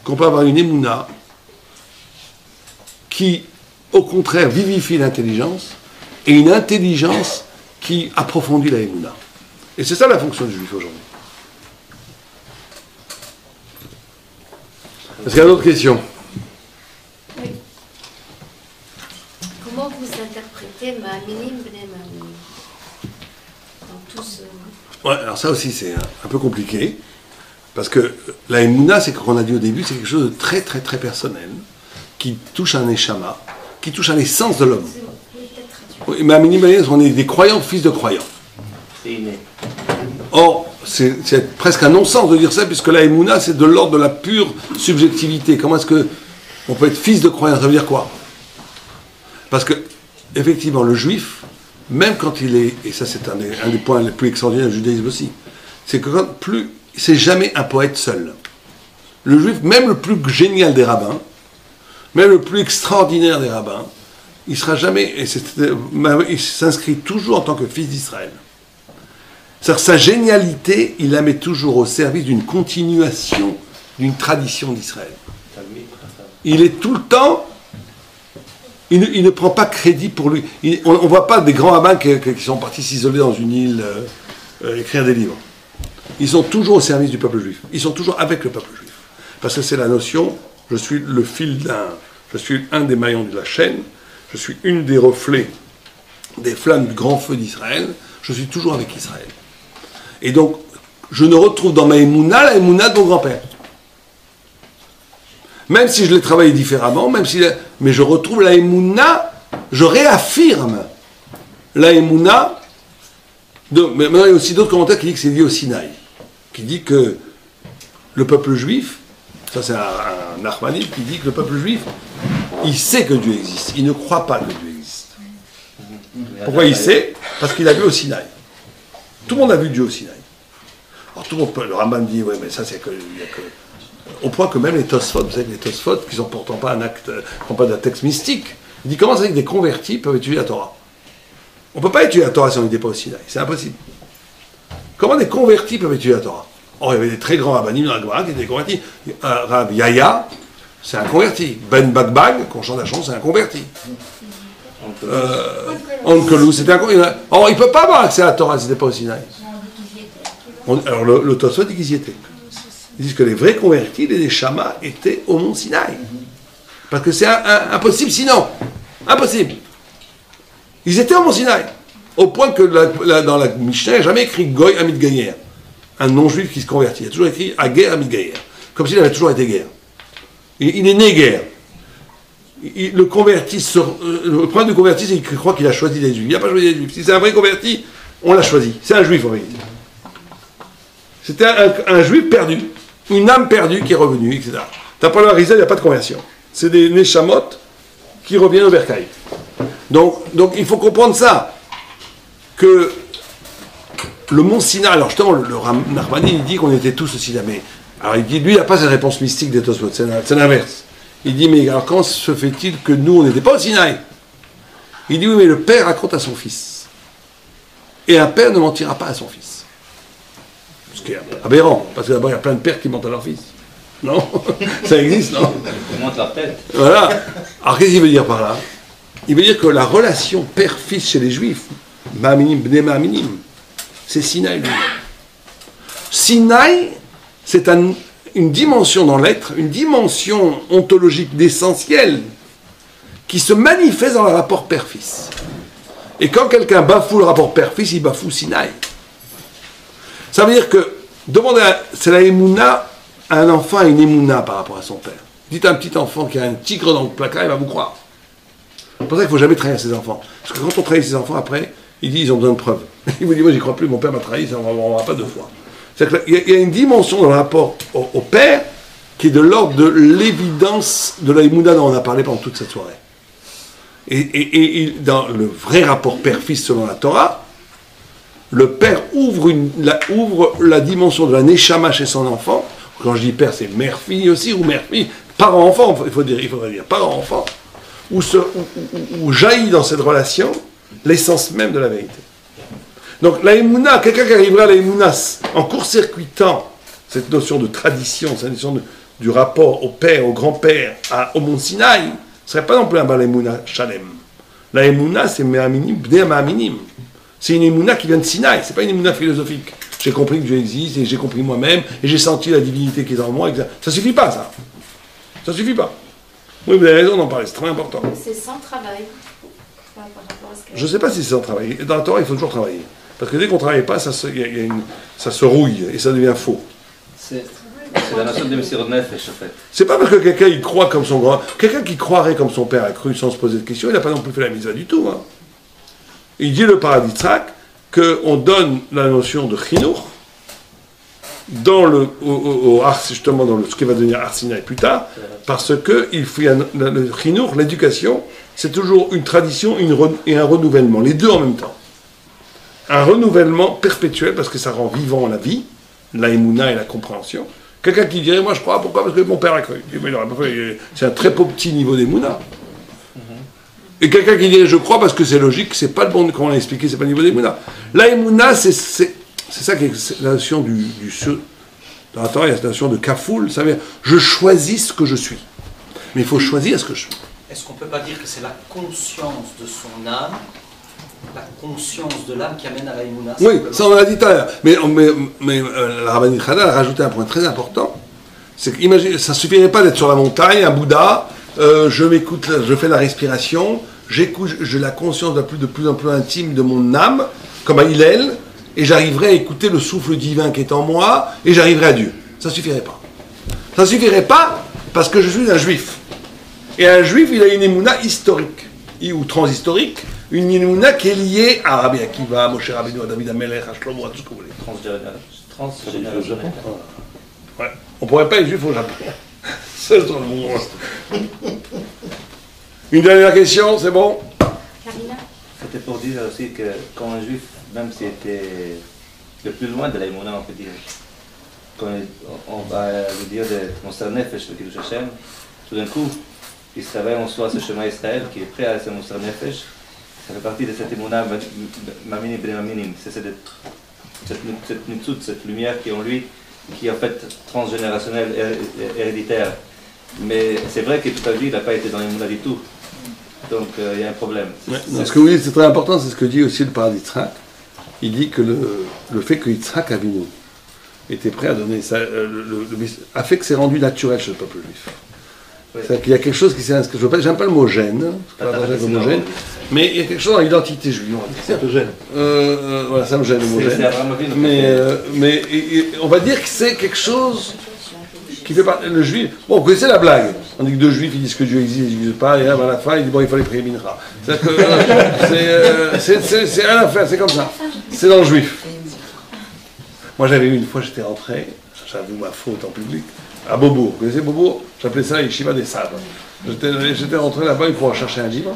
qu'on peut avoir une émouna qui, au contraire, vivifie l'intelligence, et une intelligence qui approfondit la émouna. Et c'est ça la fonction du juif aujourd'hui. Est-ce qu'il y a d'autres questions? Oui. Comment vous interprétez Ma'aminim Bnei Ma'aminim dans tout ce... Ouais, alors ça aussi c'est un peu compliqué, parce que la émouna, c'est qu'on a dit au début, c'est quelque chose de très très très personnel, qui touche un neshama, qui touche à l'essence de l'homme. Oui, Ma'aminim Bnei Ma'aminim, on est des croyants, fils de croyants. C'est inné. Or, c'est presque un non-sens de dire ça, puisque la émouna, c'est de l'ordre de la pure subjectivité. Comment est-ce qu'on peut être fils de croyant? Ça veut dire quoi? Parce que, effectivement, le juif, même quand il est, et ça c'est un des points les plus extraordinaires du judaïsme aussi, c'est que c'est jamais un poète seul. Le juif, même le plus génial des rabbins, même le plus extraordinaire des rabbins, il sera jamais, il s'inscrit toujours en tant que fils d'Israël. C'est-à-dire sa génialité, il la met toujours au service d'une continuation d'une tradition d'Israël. Il est tout le temps, il ne prend pas crédit pour lui. On ne voit pas des grands rabbins qui sont partis s'isoler dans une île, écrire des livres. Ils sont toujours au service du peuple juif. Ils sont toujours avec le peuple juif. Parce que c'est la notion, je suis le je suis un des maillons de la chaîne, je suis une des reflets des flammes du grand feu d'Israël, je suis toujours avec Israël. Et donc, je ne retrouve dans ma émouna la émouna de mon grand-père. Même si je l'ai travaillé différemment, mais je retrouve la émouna, je réaffirme la émouna. Mais maintenant, il y a aussi d'autres commentaires qui disent que c'est lié au Sinaï, qui dit que le peuple juif, ça c'est un Nachmanide qui dit que le peuple juif, il sait que Dieu existe, il ne croit pas que Dieu existe. Pourquoi il sait? Parce qu'il a vu au Sinaï. Tout le monde a vu Dieu au Sinaï. Alors tout le monde peut, le Rambam dit, ouais, mais ça c'est que, au point que même les Tosfot, vous savez, les Tosfot, qui sont pourtant pas pas d'un texte mystique, il dit comment c'est que des convertis peuvent étudier la Torah? On ne peut pas étudier la Torah si on n'était pas au Sinaï, c'est impossible. Comment des convertis peuvent étudier la Torah? Or, il y avait des très grands rabbinim dans la Gemara qui étaient des convertis. Rav Yahya, c'est un converti. Ben Bagbag, qu'on chante la chanson, c'est un converti. Onkelou, c'était un converti. Or, il ne peut pas avoir accès à la Torah si n'était pas au Sinaï. Alors, le Tosfot dit qu'ils y étaient. Ils disent que les vrais convertis, les Shamas, étaient au mont Sinaï. Parce que c'est impossible sinon. Impossible. Ils étaient au mont Sinaï. Au point que dans la Mishnah, il n'y a jamais écrit Goy Amid Gayer. Un non-juif qui se convertit. Il y a toujours écrit Aguer Amid Gayer. Comme s'il avait toujours été guerre. Il est né guerre. Le problème du converti, c'est qu'il croit qu'il a choisi les juifs. Il n'a pas choisi les juifs. Si c'est un vrai converti, on l'a choisi. C'est un juif en réalité. C'était un juif perdu. Une âme perdue qui est revenue, etc. T'as pas le Harizal, il n'y a pas de conversion. C'est des Neshamot qui reviennent au bercail. Donc il faut comprendre ça. Que le mont Sinaï, alors justement, le Nachmani, il dit qu'on était tous au Sinaï, mais alors il dit, lui, il n'a pas cette réponse mystique des Tosfot, c'est l'inverse. Il dit, mais alors comment se fait-il que nous, on n'était pas au Sinaï? Il dit, oui, mais le père raconte à son fils. Et un père ne mentira pas à son fils. Ce qui est aberrant, parce que d'abord, il y a plein de pères qui mentent à leur fils. Non? Ça existe, non? Ils montent leur tête. Voilà. Alors qu'est-ce qu'il veut dire par là? Il veut dire que la relation père-fils chez les Juifs, Ma'aminim Bnei Ma'aminim, c'est Sinaï lui. Sinaï, c'est une dimension dans l'être, une dimension ontologique d'essentiel qui se manifeste dans le rapport père-fils. Et quand quelqu'un bafoue le rapport père-fils, il bafoue Sinaï. Ça veut dire que, c'est la émouna, un enfant a une émouna par rapport à son père. Dites à un petit enfant qui a un tigre dans le placard, il va vous croire. C'est pour ça qu'il ne faut jamais trahir ses enfants. Parce que quand on trahit ses enfants, après, il dit ils ont besoin de preuves. Il vous dit moi j'y crois plus, mon père m'a trahi, ça on ne va pas deux fois. C'est-à-dire qu'il y a une dimension dans le rapport au père qui est de l'ordre de l'évidence de la émouna dont on a parlé pendant toute cette soirée. Et dans le vrai rapport père-fils selon la Torah, le père ouvre la dimension de la neshama chez son enfant. Quand je dis père, c'est mère-fille aussi, ou mère-fille, parent-enfant, il faudrait dire parent-enfant, où jaillit dans cette relation l'essence même de la vérité. Donc la émouna, quelqu'un qui arriverait à la émouna en court-circuitant cette notion de tradition, cette notion du rapport au père, au grand-père, au mont Sinaï, ce serait pas non plus un Baal Emouna Shalem. La Emouna, c'est Me'aminim, Bnei Me'aminim. C'est une Emouna qui vient de Sinaï, c'est pas une Emouna philosophique. J'ai compris que Dieu existe, et j'ai compris moi-même, et j'ai senti la divinité qui est en moi, etc. Ça suffit pas, ça. Ça suffit pas. Oui, vous avez raison d'en parler, c'est très important. C'est sans travail. Par rapport à ce que... Je sais pas si c'est sans travail. Dans la Torah, il faut toujours travailler. Parce que dès qu'on ne travaille pas, ça se rouille, et ça devient faux. C'est la notion de Messirot Nefesh, en fait. C'est pas parce que quelqu'un il croit comme son grand... Quelqu'un qui croirait comme son père a cru sans se poser de questions, il n'a pas non plus fait la mitzvah du tout. Hein. Il dit le paradis Tzrak qu'on donne la notion de chinour dans justement dans ce qui va devenir Arsinaï plus tard, parce que le chinour, l'éducation, c'est toujours une tradition et un renouvellement, les deux en même temps. Un renouvellement perpétuel, parce que ça rend vivant la vie, la émouna et la compréhension. Quelqu'un qui dirait, moi je crois, pourquoi? Parce que mon père a cru. C'est un très petit niveau d'émouna. Et quelqu'un qui dirait, je crois parce que c'est logique, c'est pas le bon, comme on l'a expliqué, c'est pas le niveau d'émouna. La émouna, c'est ça qui est la notion dans la Torah, il y a la notion de kafoul, ça veut dire, je choisis ce que je suis. Mais il faut choisir ce que je suis. Est-ce qu'on ne peut pas dire que c'est la conscience de son âme, la conscience de l'âme qui amène à la Emouna? Oui, ça on l'a dit tout à l'heure. Mais la Rabbani Chada a rajouté un point très important. C'est qu'imagine, ça ne suffirait pas d'être sur la montagne, un Bouddha, je m'écoute, je fais la respiration, j'écoute, j'ai la conscience de plus en plus intime de mon âme, comme à Hillel, et j'arriverai à écouter le souffle divin qui est en moi, et j'arriverai à Dieu. Ça ne suffirait pas. Ça ne suffirait pas parce que je suis un juif. Et un juif, il a une émouna historique, ou transhistorique, une émouna qui est liée à Rabbi Akiva, à Moshe Rabbeinu, à David Amelech, à Shlomo, à tout ce que vous voulez. Transgénérationnel. Ouais. On ne pourrait pas être juif au Japon. C'est dans le monde. Une dernière question, c'est bon? Karina? C'était pour dire aussi que quand un juif, même s'il était le plus loin de la Emouna, on peut dire, quand on va lui dire de Mosar Nefesh, le Kiddush Hashem, tout d'un coup, il se réveille en soi ce chemin Israël qui est prêt à ce Mosar Nefesh. Ça fait partie de cette Emouna Maminim Bnei Maminim. C'est cette Nitzut, cette lumière qui est en lui, qui est en fait transgénérationnelle, héréditaire. Mais c'est vrai que toute la vie, il n'a pas été dans l'Emouna du tout. Donc il y a un problème. Ouais, ce que vous dites, c'est très important, c'est ce que dit aussi le paradis Yitzhak. Il dit que le fait que Yitzhak Avinu était prêt à donner ça, a fait que c'est rendu naturel chez le peuple juif. Oui. C'est-à-dire qu'il y a quelque chose qui s'est inscrit. J'aime pas le mot gêne, mais il y a quelque chose dans l'identité juive. Ça te gêne. Voilà, ça me gêne le mot gêne. Mais on va dire que c'est quelque chose qui fait partie. Le juif. Bon, vous connaissez la blague. On dit que deux juifs ils disent que Dieu existe, ils n'existe pas, et à la fin, ils disent bon, il fallait prier Mincha. C'est à la fin, c'est comme ça. C'est dans le juif. Moi, j'avais eu une fois, j'étais rentré, j'avoue ma faute en public, à Beaubourg. Vous connaissez Beaubourg? J'appelais ça Yeshiva des Sables. J'étais rentré là-bas pour chercher un livre,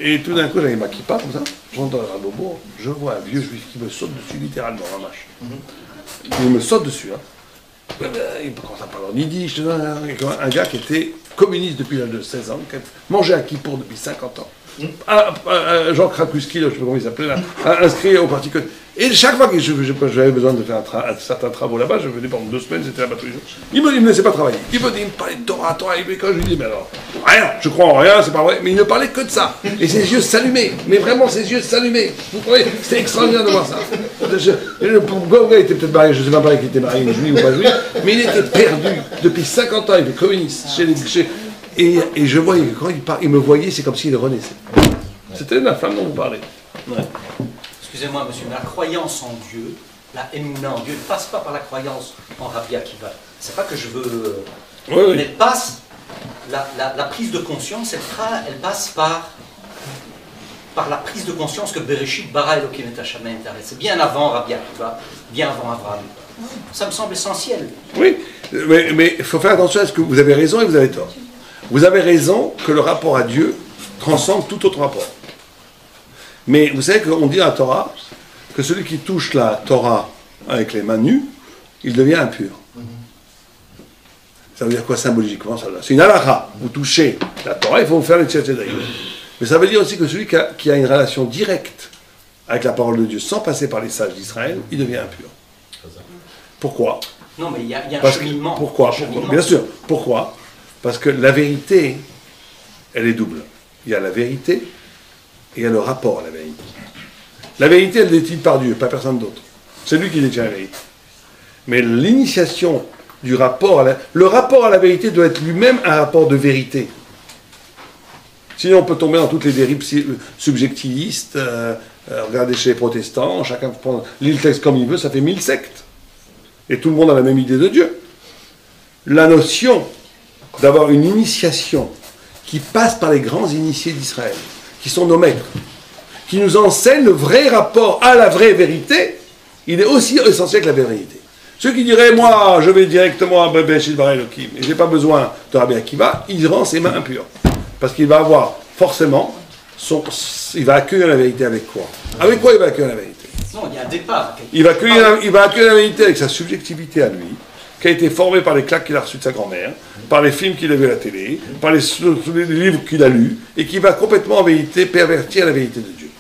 et tout d'un coup, j'avais ma kippa, comme ça. J'entre à Beaubourg, je vois un vieux juif qui me saute dessus, littéralement, un mâche. Il me saute dessus, hein. Il commence à parler en yiddish, un gars qui était communiste depuis l'âge de 16 ans, qui mangeait à Kippour depuis 50 ans. Jean Krakuski, je ne sais pas comment il s'appelait là, inscrit au parti communiste. Et chaque fois que j'avais besoin de faire certains travaux là-bas, je venais pendant 2 semaines, j'étais là-bas tous les jours. Il me laissait pas travailler. Il me parlait de Torah, et quand je lui dis, mais alors, rien, je crois en rien, c'est pas vrai, mais il ne parlait que de ça. Et ses yeux s'allumaient, mais vraiment ses yeux s'allumaient. Vous voyez, c'était extraordinaire de voir ça. Le pauvre gars était peut-être marié, je ne sais pas qu'il était marié, juif ou pas juif, mais il était perdu. Depuis 50 ans, il était communiste. Et je voyais que quand il me voyait, c'est comme s'il renaissait. C'était la femme dont vous parlez. Ouais. Excusez-moi, monsieur, mais la croyance en Dieu, la émouna en Dieu, ne passe pas par la croyance en Rabbi Akiva. C'est pas que je veux... Oui. Mais elle passe... La prise de conscience, elle passe par la prise de conscience que Bereshit bara Elokim et Hashamayim Taret. C'est bien avant Rabbi Akiva, bien avant Abraham. Ça me semble essentiel. Oui, mais il faut faire attention à ce que vous avez raison et vous avez tort. Vous avez raison que le rapport à Dieu transcende tout autre rapport. Mais vous savez qu'on dit à la Torah que celui qui touche la Torah avec les mains nues, il devient impur. Ça veut dire quoi symboliquement? C'est une halakha. Vous touchez la Torah, il faut vous faire les tchétchédaïm. Mais ça veut dire aussi que celui qui a une relation directe avec la parole de Dieu sans passer par les sages d'Israël, il devient impur. Pourquoi? Non, mais il y a un Parce que- cheminement. Pourquoi? Bien sûr. Pourquoi? Parce que la vérité, elle est double. Il y a la vérité et il y a le rapport à la vérité. La vérité, elle est détenue par Dieu, pas personne d'autre. C'est lui qui détient la vérité. Mais l'initiation du rapport à le rapport à la vérité doit être lui-même un rapport de vérité. Sinon, on peut tomber dans toutes les dérives subjectivistes. Regardez chez les protestants, chacun lit le texte comme il veut, ça fait 1000 sectes. Et tout le monde a la même idée de Dieu. La notion d'avoir une initiation qui passe par les grands initiés d'Israël, qui sont nos maîtres, qui nous enseignent le vrai rapport à la vraie vérité, il est aussi essentiel que la vérité. Ceux qui diraient, moi, je vais directement à Bereshit bara Elokim, et je n'ai pas besoin de Rabbi Akiva, il rend ses mains impures. Parce qu'il va avoir forcément, il va accueillir la vérité avec quoi? Avec quoi il va accueillir la vérité? Non, il y a un départ. Il va accueillir la vérité avec sa subjectivité à lui, qui a été formée par les claques qu'il a reçues de sa grand-mère, par les films qu'il a vus à la télé, par les livres qu'il a lus, et qui va complètement en vérité pervertir la vérité de Dieu.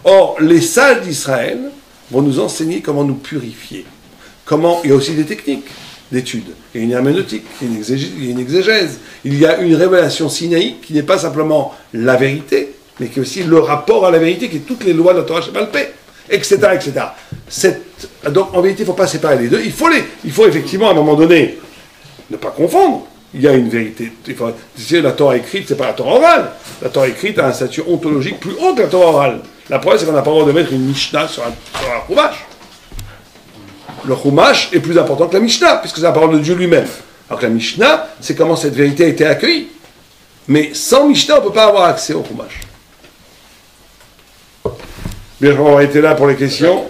Or, les sages d'Israël vont nous enseigner comment nous purifier. Il y a aussi des techniques d'études. Il y a une herméneutique, il y a une exégèse. Il y a une révélation sinaïque qui n'est pas simplement la vérité, mais qui est aussi le rapport à la vérité, qui est toutes les lois de la Torah Sheba'al Peh, etc., etc. Donc, en vérité, il ne faut pas séparer les deux. Il faut effectivement, à un moment donné, ne pas confondre. Il y a une vérité. La Torah écrite, ce n'est pas la Torah orale. La Torah écrite a un statut ontologique plus haut que la Torah orale. La preuve, c'est qu'on n'a pas le droit de mettre une Mishnah sur un Chumash. Le Chumash est plus important que la Mishnah, puisque c'est la parole de Dieu lui-même. Alors que la Mishnah, c'est comment cette vérité a été accueillie. Mais sans Mishnah, on ne peut pas avoir accès au Chumash. Bien, on va être là pour les questions.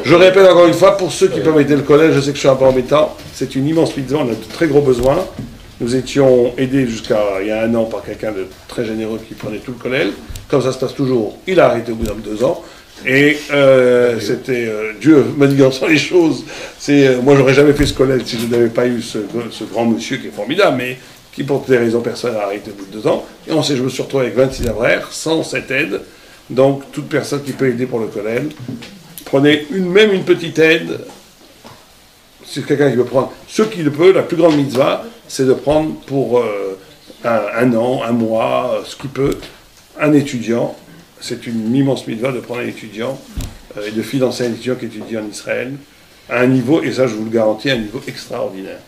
Je répète encore une fois, pour ceux qui peuvent aider le collège, je sais que je suis un peu embêtant, c'est une immense mitzvah, on a de très gros besoins. Nous étions aidés jusqu'à il y a 1 an par quelqu'un de très généreux qui prenait tout le collège. Comme ça se passe toujours, il a arrêté au bout de 2 ans. Et c'était Dieu manigançant les choses. Moi, j'aurais jamais fait ce collège si je n'avais pas eu ce grand monsieur qui est formidable, mais qui, pour des raisons personnelles, a arrêté au bout de 2 ans. Et je me suis retrouvé avec 26 avraires, sans cette aide. Donc, toute personne qui peut aider pour le collège, prenez même une petite aide. C'est quelqu'un qui veut prendre. Ce qui le peut, la plus grande mitzvah, c'est de prendre pour 1 an, 1 mois, ce qui peut, un étudiant. C'est une immense mitzvah de prendre un étudiant et de financer un étudiant qui étudie en Israël à un niveau, et ça je vous le garantis, un niveau extraordinaire.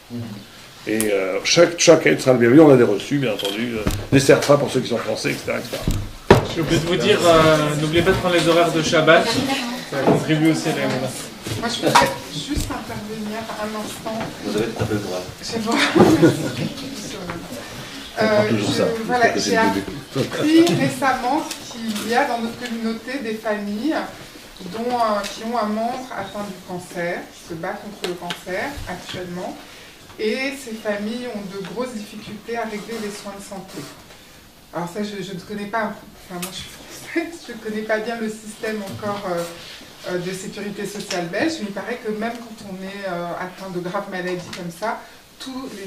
Et chaque aide sera le bienvenu. On a des reçus, bien entendu, des serfas pour ceux qui sont français, etc. J'ai oublié de vous dire, n'oubliez pas de prendre les horaires de Shabbat, ça contribue aussi à la Mouna. Moi, je voudrais juste intervenir un instant. Vous avez tout à fait le droit. C'est bon. Voilà, j'ai appris récemment qu'il y a dans notre communauté des familles qui ont un membre atteint du cancer, qui se bat contre le cancer actuellement, et ces familles ont de grosses difficultés à régler les soins de santé. Alors ça, je ne connais pas, enfin moi je suis française, je ne connais pas bien le système encore de sécurité sociale belge, mais il paraît que même quand on est atteint de graves maladies comme ça,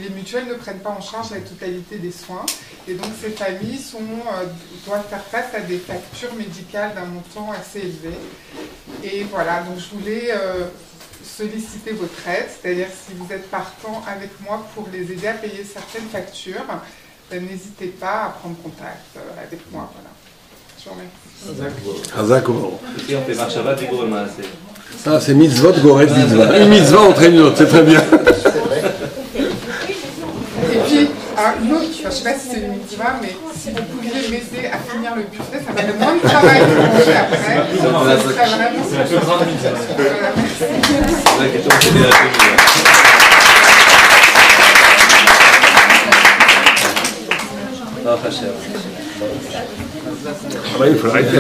les mutuelles ne prennent pas en charge la totalité des soins, et donc ces familles doivent faire face à des factures médicales d'un montant assez élevé. Et voilà, donc je voulais solliciter votre aide, c'est-à-dire si vous êtes partant avec moi pour les aider à payer certaines factures, n'hésitez pas à prendre contact avec moi. Voilà. Je vous remercie. Ici, on fait marche Shabbat et Gourma. Ça, c'est mitzvot, goret, mitzvah. Une mitzvah entraîne une autre, c'est très bien. Et puis, une autre, je ne sais pas si c'est une mitzvah, mais si vous pouviez m'aider à finir le buffet, ça ferait moins de travail pour manger après. Ça serait vraiment... C'est la plus grande mitzvah. Voilà, merci. C'est la question que j'ai déjà Il faut arrêter.